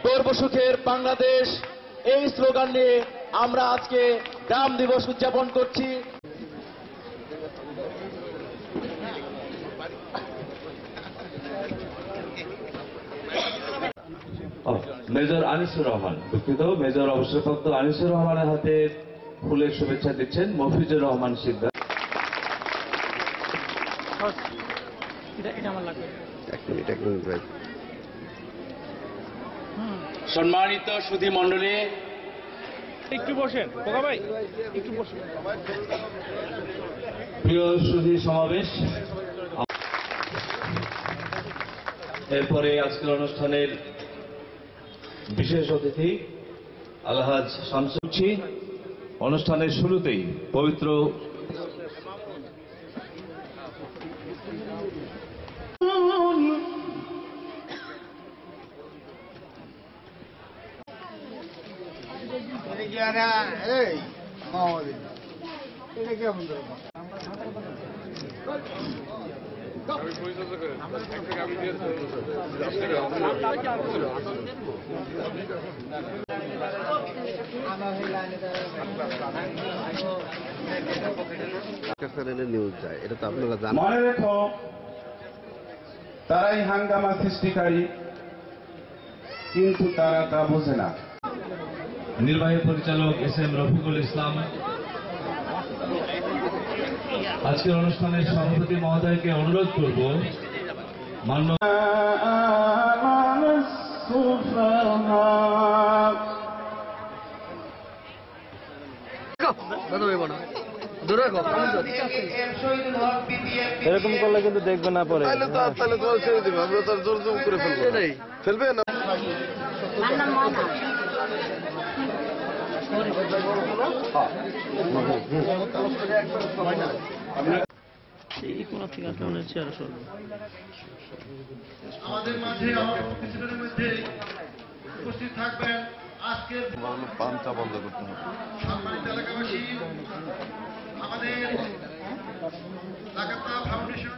গর্বসুখের বাংলাদেশ এই স্লোগান নিয়ে আমরা আজকে গ্রাম দিবস উদযাপন করছি। মেজর আনিসুর রহমান, দুঃখিত, মেজর অবসরপ্রাপ্ত আনিসুর রহমানের হাতে ফুলের শুভেচ্ছা দিচ্ছেন মফিজুর রহমান সিকদার। সম্মানিত সুধী মণ্ডলী, একটু বসেন খোকা ভাই, একটু বসেন। প্রিয় সুধী সমাবেশ, এরপরে আজকের অনুষ্ঠানের বিশেষ অতিথি আলহাজ শামসুচ্ছি। অনুষ্ঠানের শুরুতেই পবিত্র নিউজ যায়, এটা তো আপনারা জানেন। মনে রেখো, তারাই হাঙ্গামা সৃষ্টিকারী, কিন্তু তারা তা বোঝে না। নির্বাহী পরিচালক এস.এম. রফিকুল ইসলাম, আজকের অনুষ্ঠানের সভাপতি মহোদয়কে অনুরোধ করব মান্য এরকম করলে কিন্তু দেখবে না পরে। ফেলবে না। এই কোন থেকে আপনার চেয়ার সরবে আমাদের মাঝে কিছুদিনের মধ্যে উপস্থিত থাকবেন আজকের পান্তা বন্ধ করতে হবে। সম্মানিত এলাকাবাসী, আমাদের লাগাতা ফাউন্ডেশন